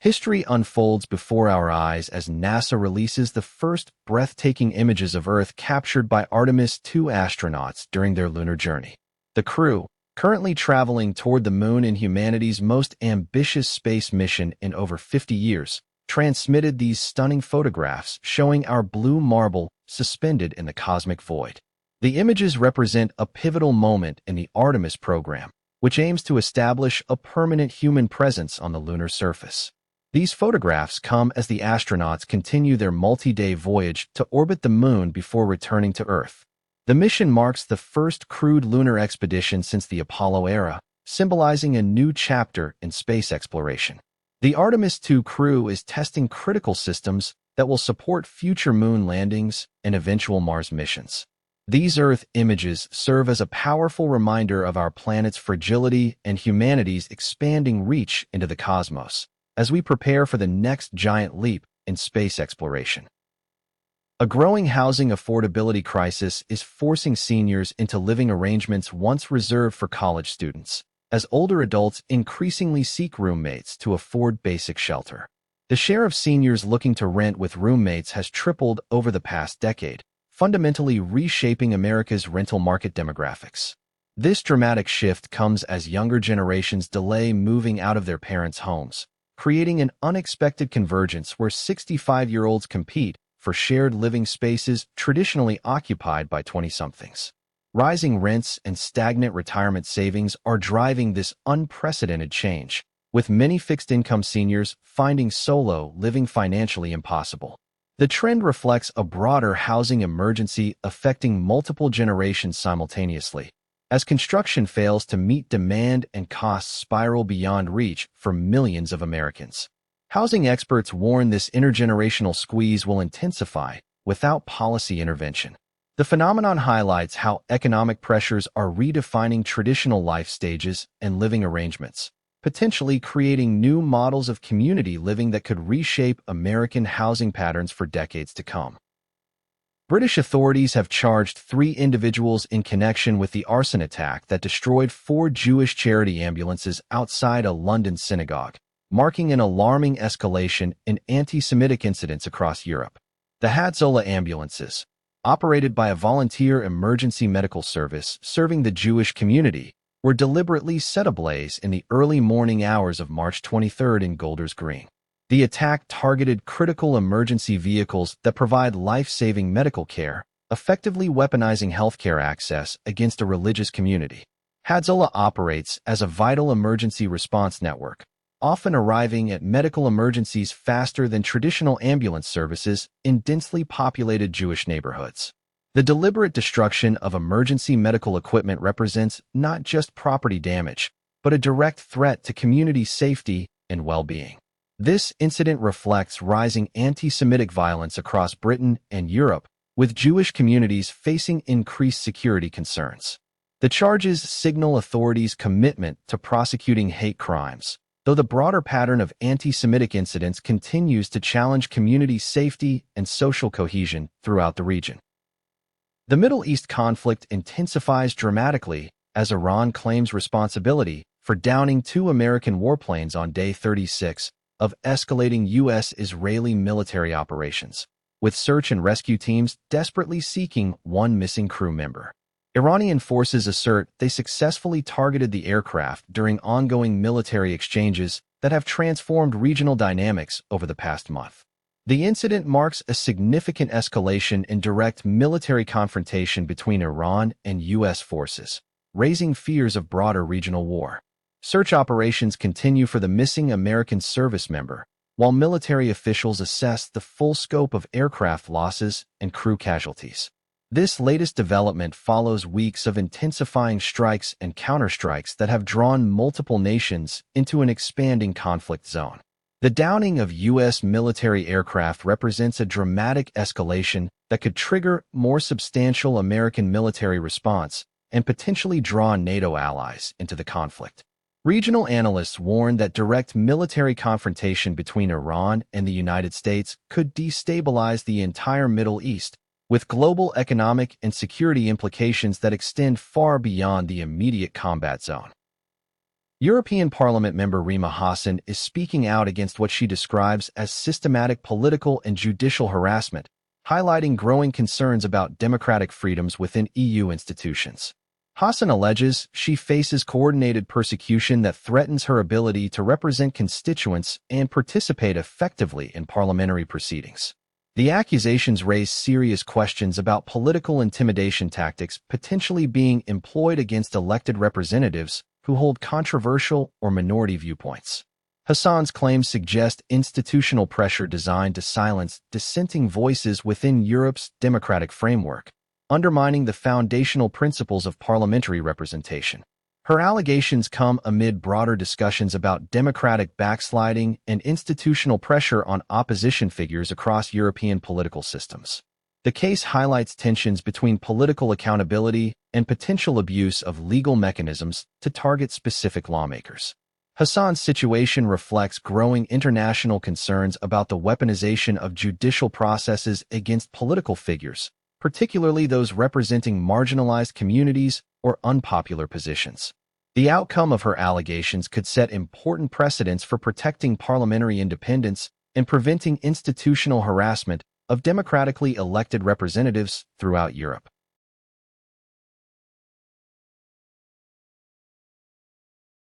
History unfolds before our eyes as NASA releases the first breathtaking images of Earth captured by Artemis II astronauts during their lunar journey. The crew, currently traveling toward the Moon in humanity's most ambitious space mission in over 50 years, transmitted these stunning photographs showing our blue marble suspended in the cosmic void. The images represent a pivotal moment in the Artemis program, which aims to establish a permanent human presence on the lunar surface. These photographs come as the astronauts continue their multi-day voyage to orbit the Moon before returning to Earth. The mission marks the first crewed lunar expedition since the Apollo era, symbolizing a new chapter in space exploration. The Artemis II crew is testing critical systems that will support future Moon landings and eventual Mars missions. These Earth images serve as a powerful reminder of our planet's fragility and humanity's expanding reach into the cosmos, as we prepare for the next giant leap in space exploration. A growing housing affordability crisis is forcing seniors into living arrangements once reserved for college students, as older adults increasingly seek roommates to afford basic shelter. The share of seniors looking to rent with roommates has tripled over the past decade, fundamentally reshaping America's rental market demographics. This dramatic shift comes as younger generations delay moving out of their parents' homes, creating an unexpected convergence where 65-year-olds compete for shared living spaces traditionally occupied by 20-somethings. Rising rents and stagnant retirement savings are driving this unprecedented change, with many fixed-income seniors finding solo living financially impossible. The trend reflects a broader housing emergency affecting multiple generations simultaneously, as construction fails to meet demand and costs spiral beyond reach for millions of Americans. Housing experts warn this intergenerational squeeze will intensify without policy intervention. The phenomenon highlights how economic pressures are redefining traditional life stages and living arrangements, potentially creating new models of community living that could reshape American housing patterns for decades to come. British authorities have charged 3 individuals in connection with the arson attack that destroyed 4 Jewish charity ambulances outside a London synagogue, marking an alarming escalation in anti-Semitic incidents across Europe. The Hatzolah ambulances, operated by a volunteer emergency medical service serving the Jewish community, were deliberately set ablaze in the early morning hours of March 23 in Golders Green. The attack targeted critical emergency vehicles that provide life-saving medical care, effectively weaponizing healthcare access against a religious community. Hatzolah operates as a vital emergency response network, often arriving at medical emergencies faster than traditional ambulance services in densely populated Jewish neighborhoods. The deliberate destruction of emergency medical equipment represents not just property damage, but a direct threat to community safety and well-being. This incident reflects rising anti-Semitic violence across Britain and Europe, with Jewish communities facing increased security concerns. The charges signal authorities' commitment to prosecuting hate crimes, though the broader pattern of anti-Semitic incidents continues to challenge community safety and social cohesion throughout the region. The Middle East conflict intensifies dramatically as Iran claims responsibility for downing 2 American warplanes on day 36 of escalating U.S.-Israeli military operations, with search and rescue teams desperately seeking 1 missing crew member. Iranian forces assert they successfully targeted the aircraft during ongoing military exchanges that have transformed regional dynamics over the past month. The incident marks a significant escalation in direct military confrontation between Iran and U.S. forces, raising fears of broader regional war. Search operations continue for the missing American service member, while military officials assess the full scope of aircraft losses and crew casualties. This latest development follows weeks of intensifying strikes and counterstrikes that have drawn multiple nations into an expanding conflict zone. The downing of U.S. military aircraft represents a dramatic escalation that could trigger more substantial American military response and potentially draw NATO allies into the conflict. Regional analysts warn that direct military confrontation between Iran and the United States could destabilize the entire Middle East, with global economic and security implications that extend far beyond the immediate combat zone. European Parliament member Rima Hassan is speaking out against what she describes as systematic political and judicial harassment, highlighting growing concerns about democratic freedoms within EU institutions. Hassan alleges she faces coordinated persecution that threatens her ability to represent constituents and participate effectively in parliamentary proceedings. The accusations raise serious questions about political intimidation tactics potentially being employed against elected representatives who hold controversial or minority viewpoints. Hassan's claims suggest institutional pressure designed to silence dissenting voices within Europe's democratic framework, undermining the foundational principles of parliamentary representation. Her allegations come amid broader discussions about democratic backsliding and institutional pressure on opposition figures across European political systems. The case highlights tensions between political accountability and potential abuse of legal mechanisms to target specific lawmakers. Hassan's situation reflects growing international concerns about the weaponization of judicial processes against political figures, particularly those representing marginalized communities or unpopular positions. The outcome of her allegations could set important precedents for protecting parliamentary independence and preventing institutional harassment of democratically elected representatives throughout Europe.